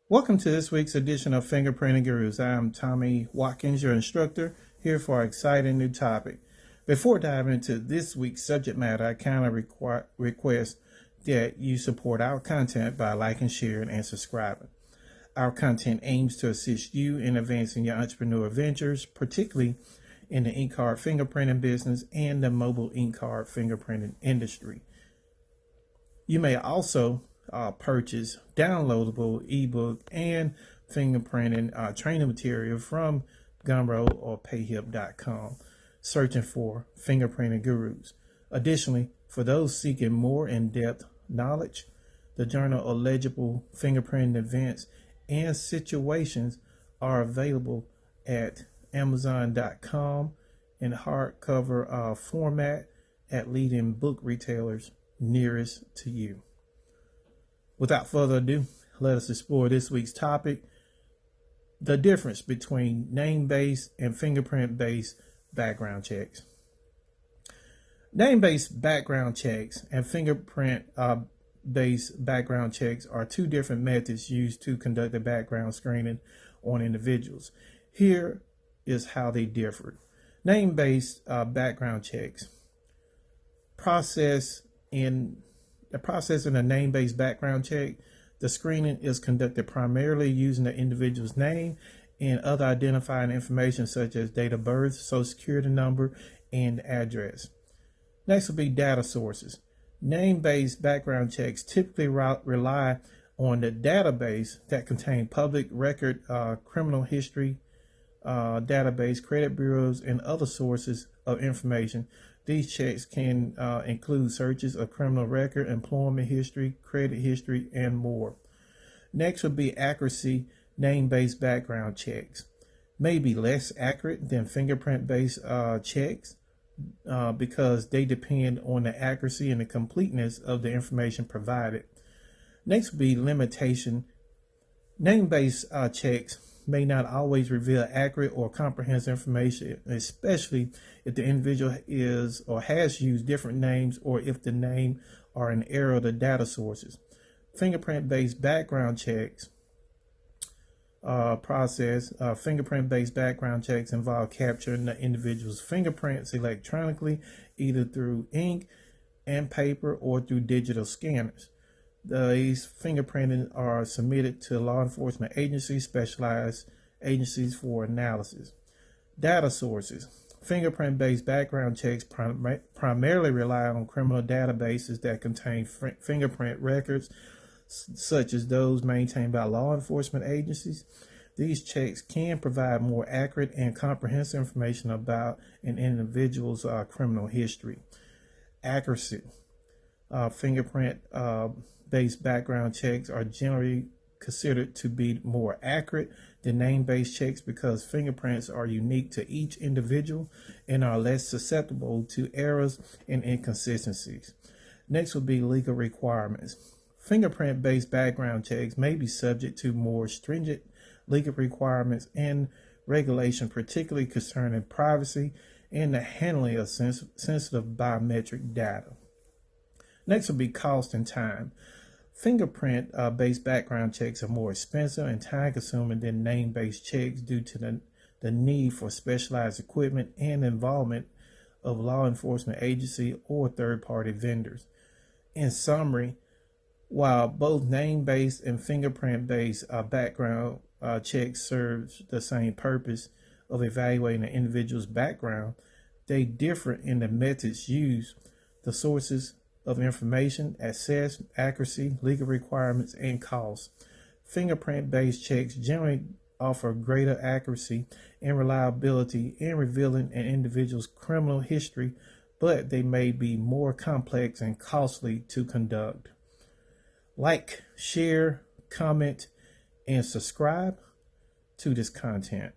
Welcome to this week's edition of Fingerprinting Gurus. I am Tommy Watkins, your instructor, here for an exciting new topic. Before diving into this week's subject matter, I kindly request that you support our content by liking, sharing, and subscribing. Our content aims to assist you in advancing your entrepreneur ventures, particularly in the ink card fingerprinting business and the mobile ink card fingerprinting industry. You may also purchase downloadable ebook and fingerprinting training material from Gumroad or payhip.com, searching for Fingerprinting Gurus. Additionally, for those seeking more in-depth knowledge, the Journal of Legible Fingerprinting Events and Situations are available at Amazon.com in hardcover format at leading book retailers nearest to you. Without further ado, let us explore this week's topic: the difference between name-based and fingerprint-based background checks. Name-based background checks and fingerprint-based background checks are two different methods used to conduct a background screening on individuals. Here is how they differ. Name-based background checks process in a name-based background check. The screening is conducted primarily using the individual's name and other identifying information such as date of birth, social security number, and address. Next will be data sources. Name-based background checks typically rely on the database that contain public record, criminal history database, credit bureaus, and other sources of information. These checks can include searches of criminal record, employment history, credit history, and more. Next would be accuracy. Name-based background checks may be less accurate than fingerprint-based checks because they depend on the accuracy and the completeness of the information provided. Next would be limitation. Name-based checks may not always reveal accurate or comprehensive information, especially if the individual is or has used different names or if the name are in error of the data sources. Fingerprint-based background checks fingerprint-based background checks involve capturing the individual's fingerprints electronically, either through ink and paper or through digital scanners. These fingerprinting are submitted to law enforcement agencies, specialized agencies for analysis. Data sources. Fingerprint-based background checks primarily rely on criminal databases that contain fingerprint records, such as those maintained by law enforcement agencies. These checks can provide more accurate and comprehensive information about an individual's criminal history. Accuracy. Fingerprint-based background checks are generally considered to be more accurate than name-based checks because fingerprints are unique to each individual and are less susceptible to errors and inconsistencies. Next will be legal requirements. Fingerprint-based background checks may be subject to more stringent legal requirements and regulation, particularly concerning privacy and the handling of sensitive biometric data. Next will be cost and time. Fingerprint-based background checks are more expensive and time-consuming than name-based checks due to the need for specialized equipment and involvement of law enforcement agency or third-party vendors. In summary, while both name-based and fingerprint-based background checks serve the same purpose of evaluating an individual's background, they differ in the methods used, the sources of information, access, accuracy, legal requirements, and costs. Fingerprint-based checks generally offer greater accuracy and reliability in revealing an individual's criminal history, but they may be more complex and costly to conduct. Like, share, comment, and subscribe to this content.